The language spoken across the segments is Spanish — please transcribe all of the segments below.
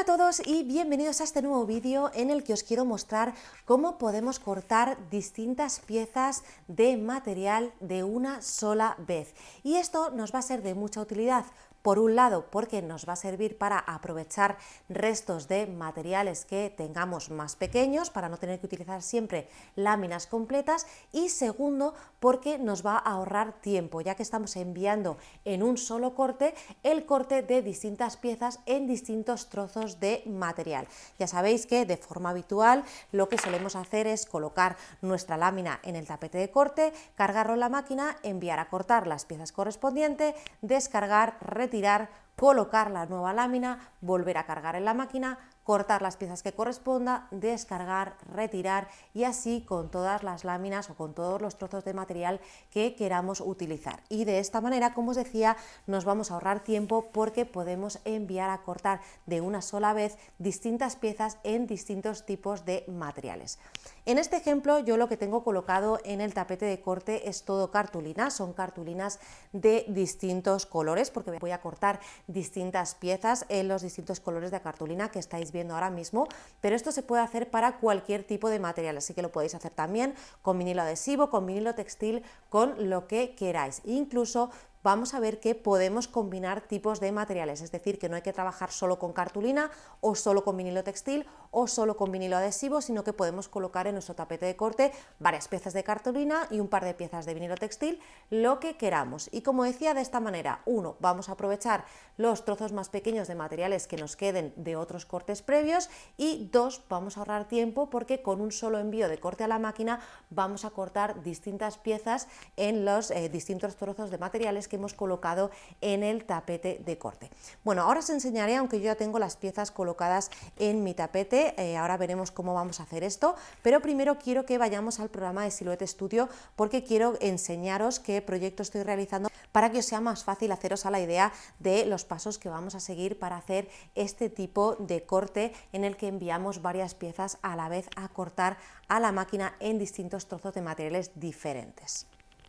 Hola a todos y bienvenidos a este nuevo vídeo en el que os quiero mostrar cómo podemos cortar distintas piezas de material de una sola vez. Y esto nos va a ser de mucha utilidad. Por un lado, porque nos va a servir para aprovechar restos de materiales que tengamos más pequeños, para no tener que utilizar siempre láminas completas, y segundo, porque nos va a ahorrar tiempo, ya que estamos enviando en un solo corte el corte de distintas piezas en distintos trozos de material. Ya sabéis que de forma habitual lo que solemos hacer es colocar nuestra lámina en el tapete de corte, cargarlo en la máquina, enviar a cortar las piezas correspondientes, descargar, retirar, colocar la nueva lámina, volver a cargar en la máquina, cortar las piezas que corresponda, descargar, retirar y así con todas las láminas o con todos los trozos de material que queramos utilizar. Y de esta manera, como os decía, nos vamos a ahorrar tiempo porque podemos enviar a cortar de una sola vez distintas piezas en distintos tipos de materiales. En este ejemplo yo lo que tengo colocado en el tapete de corte es todo cartulina, son cartulinas de distintos colores porque voy a cortar distintas piezas en los distintos colores de cartulina que estáis viendo ahora mismo, pero esto se puede hacer para cualquier tipo de material, así que lo podéis hacer también con vinilo adhesivo, con vinilo textil, con lo que queráis. Incluso vamos a ver que podemos combinar tipos de materiales, es decir, que no hay que trabajar solo con cartulina o solo con vinilo textil o solo con vinilo adhesivo, sino que podemos colocar en nuestro tapete de corte varias piezas de cartulina y un par de piezas de vinilo textil, lo que queramos. Y como decía, de esta manera, uno, vamos a aprovechar los trozos más pequeños de materiales que nos queden de otros cortes previos y dos, vamos a ahorrar tiempo porque con un solo envío de corte a la máquina vamos a cortar distintas piezas en los distintos trozos de materiales que hemos colocado en el tapete de corte. Bueno, ahora os enseñaré, aunque yo ya tengo las piezas colocadas en mi tapete, ahora veremos cómo vamos a hacer esto, pero primero quiero que vayamos al programa de Silhouette Studio porque quiero enseñaros qué proyecto estoy realizando para que os sea más fácil haceros a la idea de los pasos que vamos a seguir para hacer este tipo de corte en el que enviamos varias piezas a la vez a cortar a la máquina en distintos trozos de materiales diferentes.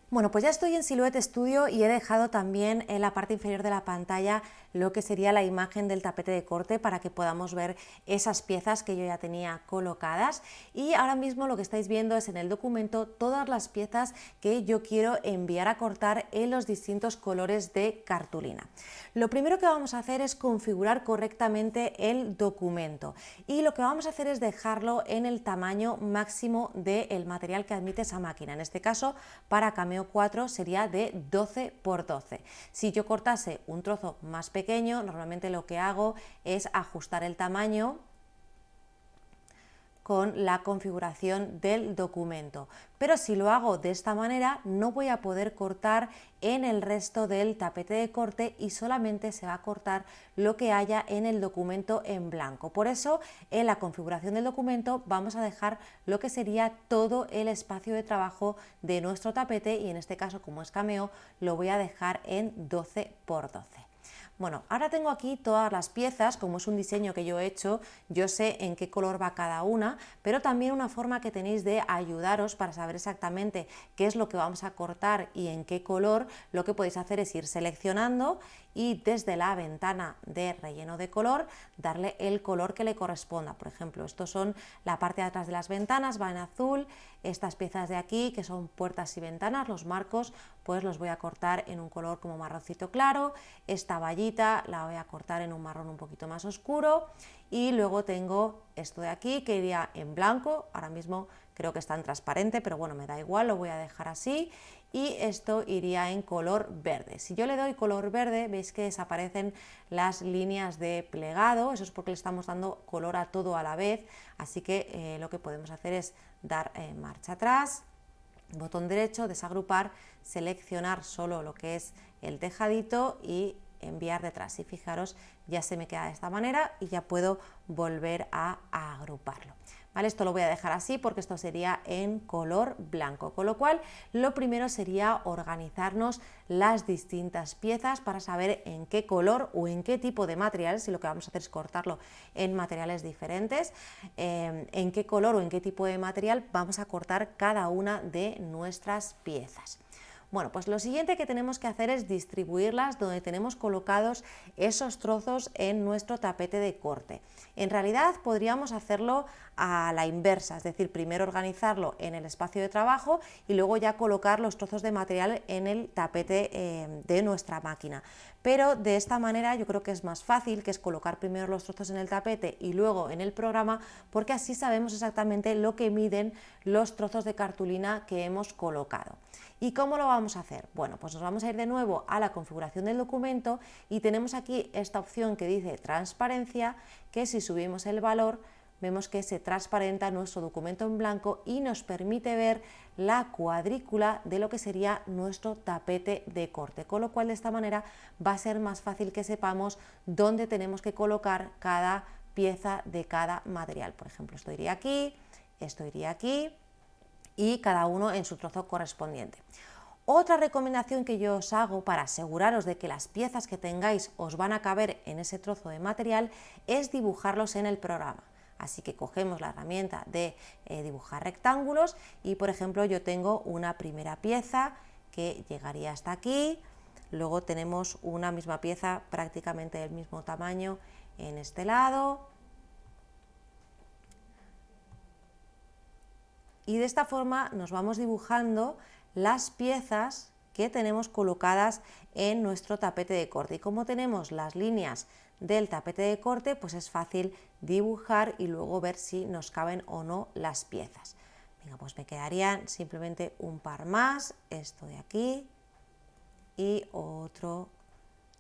Bueno, pues ya estoy en Silhouette Studio y he dejado también en la parte inferior de la pantalla lo que sería la imagen del tapete de corte para que podamos ver esas piezas que yo ya tenía colocadas. Y ahora mismo lo que estáis viendo es en el documento todas las piezas que yo quiero enviar a cortar en los distintos colores de cartulina. Lo primero que vamos a hacer es configurar correctamente el documento y lo que vamos a hacer es dejarlo en el tamaño máximo del material que admite esa máquina. En este caso, para Cameo 4 sería de 12 por 12. Si yo cortase un trozo más pequeño, normalmente lo que hago es ajustar el tamaño con la configuración del documento, pero si lo hago de esta manera no voy a poder cortar en el resto del tapete de corte y solamente se va a cortar lo que haya en el documento en blanco. Por eso en la configuración del documento vamos a dejar lo que sería todo el espacio de trabajo de nuestro tapete y en este caso, como es Cameo, lo voy a dejar en 12 por 12. Bueno, ahora tengo aquí todas las piezas, como es un diseño que yo he hecho, yo sé en qué color va cada una, pero también una forma que tenéis de ayudaros para saber exactamente qué es lo que vamos a cortar y en qué color, lo que podéis hacer es ir seleccionando y desde la ventana de relleno de color darle el color que le corresponda. Por ejemplo, estos son la parte de atrás de las ventanas, va en azul, estas piezas de aquí que son puertas y ventanas, los marcos, pues los voy a cortar en un color como marroncito claro, esta vallita la voy a cortar en un marrón un poquito más oscuro y luego tengo esto de aquí que iría en blanco, ahora mismo creo que está en transparente, pero bueno, me da igual, lo voy a dejar así y esto iría en color verde. Si yo le doy color verde, veis que desaparecen las líneas de plegado, eso es porque le estamos dando color a todo a la vez, así que lo que podemos hacer es dar marcha atrás, botón derecho, desagrupar, seleccionar solo lo que es el tejadito y enviar detrás. Y fijaros, ya se me queda de esta manera y ya puedo volver a agruparlo. ¿Vale? Esto lo voy a dejar así porque esto sería en color blanco, con lo cual lo primero sería organizarnos las distintas piezas para saber en qué color o en qué tipo de material, si lo que vamos a hacer es cortarlo en materiales diferentes, en qué color o en qué tipo de material vamos a cortar cada una de nuestras piezas. Bueno, pues lo siguiente que tenemos que hacer es distribuirlas donde tenemos colocados esos trozos en nuestro tapete de corte. En realidad podríamos hacerlo a la inversa, es decir, primero organizarlo en el espacio de trabajo y luego ya colocar los trozos de material en el tapete de nuestra máquina. Pero de esta manera yo creo que es más fácil, que es colocar primero los trozos en el tapete y luego en el programa, porque así sabemos exactamente lo que miden los trozos de cartulina que hemos colocado. ¿Y cómo lo vamos a hacer? Bueno, pues nos vamos a ir de nuevo a la configuración del documento y tenemos aquí esta opción que dice transparencia, que si subimos el valor vemos que se transparenta nuestro documento en blanco y nos permite ver la cuadrícula de lo que sería nuestro tapete de corte, con lo cual de esta manera va a ser más fácil que sepamos dónde tenemos que colocar cada pieza de cada material. Por ejemplo, esto iría aquí y cada uno en su trozo correspondiente. Otra recomendación que yo os hago para aseguraros de que las piezas que tengáis os van a caber en ese trozo de material es dibujarlos en el programa. Así que cogemos la herramienta de dibujar rectángulos y, por ejemplo, yo tengo una primera pieza que llegaría hasta aquí, luego tenemos una misma pieza prácticamente del mismo tamaño en este lado, y de esta forma nos vamos dibujando las piezas que tenemos colocadas en nuestro tapete de corte. Y como tenemos las líneas del tapete de corte, pues es fácil dibujar y luego ver si nos caben o no las piezas. Venga, pues me quedarían simplemente un par más, esto de aquí y otro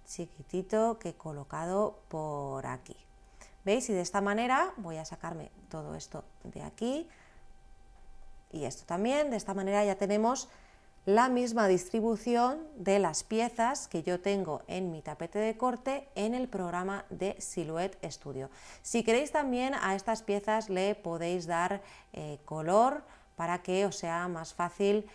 chiquitito que he colocado por aquí. ¿Veis? Y de esta manera voy a sacarme todo esto de aquí y esto también. De esta manera ya tenemos la misma distribución de las piezas que yo tengo en mi tapete de corte en el programa de Silhouette Studio. Si queréis también a estas piezas le podéis dar color para que os sea más fácil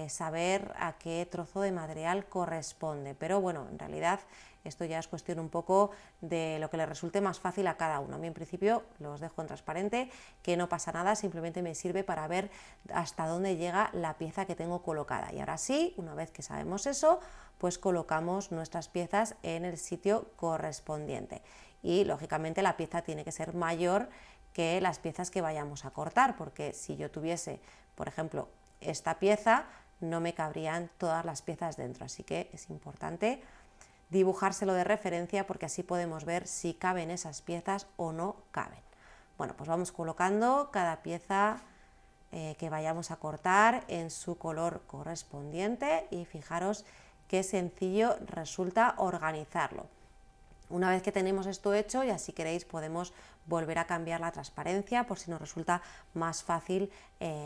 saber a qué trozo de material corresponde, pero bueno, en realidad esto ya es cuestión un poco de lo que le resulte más fácil a cada uno. A mí en principio los dejo en transparente, que no pasa nada, simplemente me sirve para ver hasta dónde llega la pieza que tengo colocada. Y ahora sí, una vez que sabemos eso, pues colocamos nuestras piezas en el sitio correspondiente. Y lógicamente la pieza tiene que ser mayor que las piezas que vayamos a cortar, porque si yo tuviese, por ejemplo, esta pieza, no me cabrían todas las piezas dentro, así que es importante dibujárselo de referencia porque así podemos ver si caben esas piezas o no caben. Bueno, pues vamos colocando cada pieza que vayamos a cortar en su color correspondiente y fijaros qué sencillo resulta organizarlo. Una vez que tenemos esto hecho, ya si queréis podemos volver a cambiar la transparencia por si nos resulta más fácil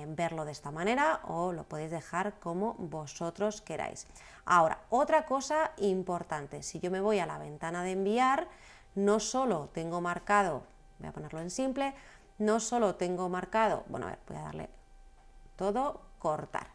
verlo de esta manera, o lo podéis dejar como vosotros queráis. Ahora, otra cosa importante, si yo me voy a la ventana de enviar, no solo tengo marcado, voy a ponerlo en simple, no solo tengo marcado, bueno, a ver, voy a darle todo, cortar.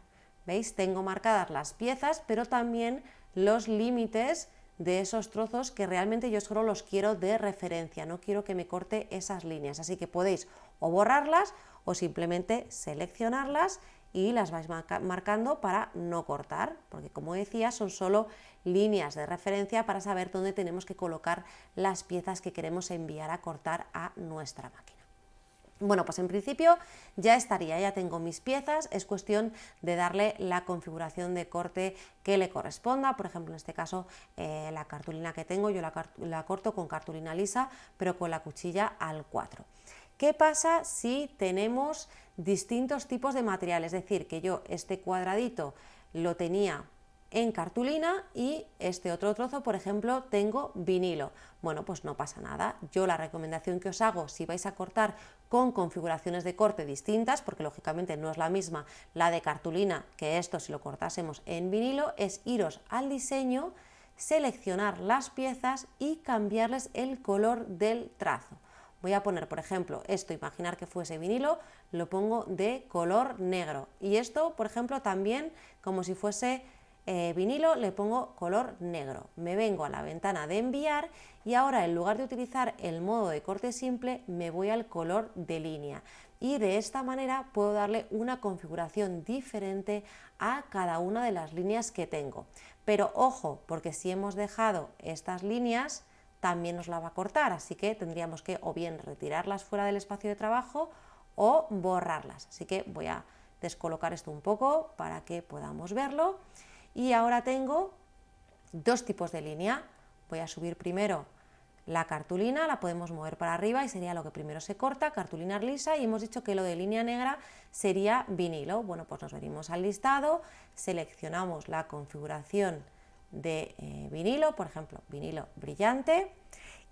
¿Veis? Tengo marcadas las piezas, pero también los límites de esos trozos que realmente yo solo los quiero de referencia, no quiero que me corte esas líneas, así que podéis o borrarlas o simplemente seleccionarlas y las vais marcando para no cortar, porque como decía son solo líneas de referencia para saber dónde tenemos que colocar las piezas que queremos enviar a cortar a nuestra máquina. Bueno, pues en principio ya estaría, ya tengo mis piezas, es cuestión de darle la configuración de corte que le corresponda. Por ejemplo, en este caso la cartulina que tengo, yo la corto con cartulina lisa, pero con la cuchilla al 4. ¿Qué pasa si tenemos distintos tipos de material? Es decir, que yo este cuadradito lo tenía en cartulina y este otro trozo, por ejemplo, tengo vinilo. Bueno, pues no pasa nada. Yo la recomendación que os hago, si vais a cortar con configuraciones de corte distintas, porque lógicamente no es la misma la de cartulina que esto si lo cortásemos en vinilo, es iros al diseño, seleccionar las piezas y cambiarles el color del trazo. Voy a poner, por ejemplo, esto, imaginar que fuese vinilo, lo pongo de color negro. Y esto, por ejemplo, también como si fuese vinilo, le pongo color negro. Me vengo a la ventana de enviar y ahora en lugar de utilizar el modo de corte simple me voy al color de línea. y de esta manera puedo darle una configuración diferente a cada una de las líneas que tengo. Pero ojo, porque si hemos dejado estas líneas, también nos la va a cortar, así que tendríamos que o bien retirarlas fuera del espacio de trabajo o borrarlas. Así que voy a descolocar esto un poco para que podamos verlo. Y ahora tengo dos tipos de línea. Voy a subir primero la cartulina, la podemos mover para arriba y sería lo que primero se corta, cartulina lisa, y hemos dicho que lo de línea negra sería vinilo. Bueno, pues nos venimos al listado, seleccionamos la configuración de vinilo, por ejemplo, vinilo brillante,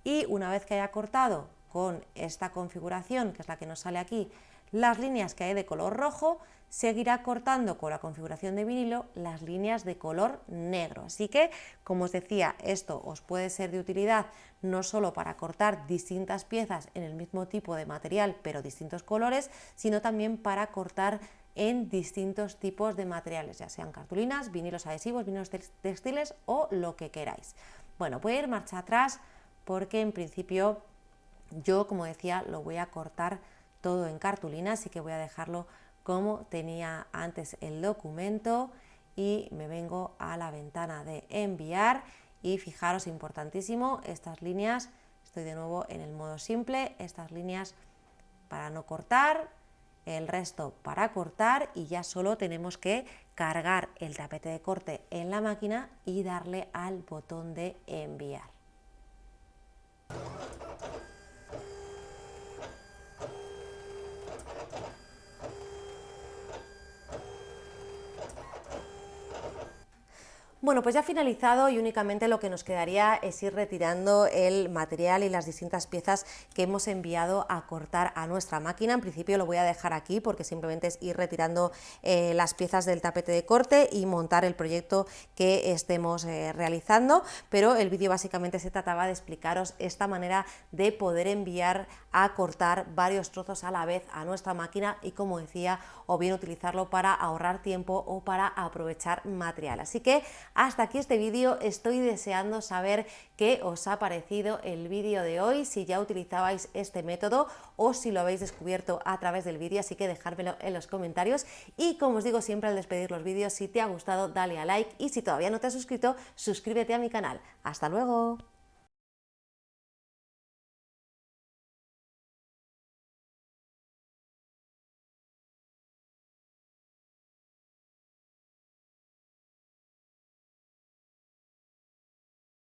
y una vez que haya cortado con esta configuración, que es la que nos sale aquí, las líneas que hay de color rojo, seguirá cortando con la configuración de vinilo las líneas de color negro. Así que, como os decía, esto os puede ser de utilidad no solo para cortar distintas piezas en el mismo tipo de material, pero distintos colores, sino también para cortar en distintos tipos de materiales, ya sean cartulinas, vinilos adhesivos, vinilos textiles o lo que queráis. Bueno, voy a ir marcha atrás porque en principio yo, como decía, lo voy a cortar todo en cartulina, así que voy a dejarlo como tenía antes el documento y me vengo a la ventana de enviar y fijaros, importantísimo, estas líneas, estoy de nuevo en el modo simple, estas líneas para no cortar, el resto para cortar, y ya solo tenemos que cargar el tapete de corte en la máquina y darle al botón de enviar. Bueno, pues ya finalizado y únicamente lo que nos quedaría es ir retirando el material y las distintas piezas que hemos enviado a cortar a nuestra máquina. En principio lo voy a dejar aquí porque simplemente es ir retirando las piezas del tapete de corte y montar el proyecto que estemos realizando, pero el vídeo básicamente se trataba de explicaros esta manera de poder enviar a cortar varios trozos a la vez a nuestra máquina y, como decía, o bien utilizarlo para ahorrar tiempo o para aprovechar material. Así que hasta aquí este vídeo, estoy deseando saber qué os ha parecido el vídeo de hoy, si ya utilizabais este método o si lo habéis descubierto a través del vídeo, así que dejármelo en los comentarios. Y como os digo siempre al despedir los vídeos, si te ha gustado dale a like y si todavía no te has suscrito, suscríbete a mi canal. ¡Hasta luego!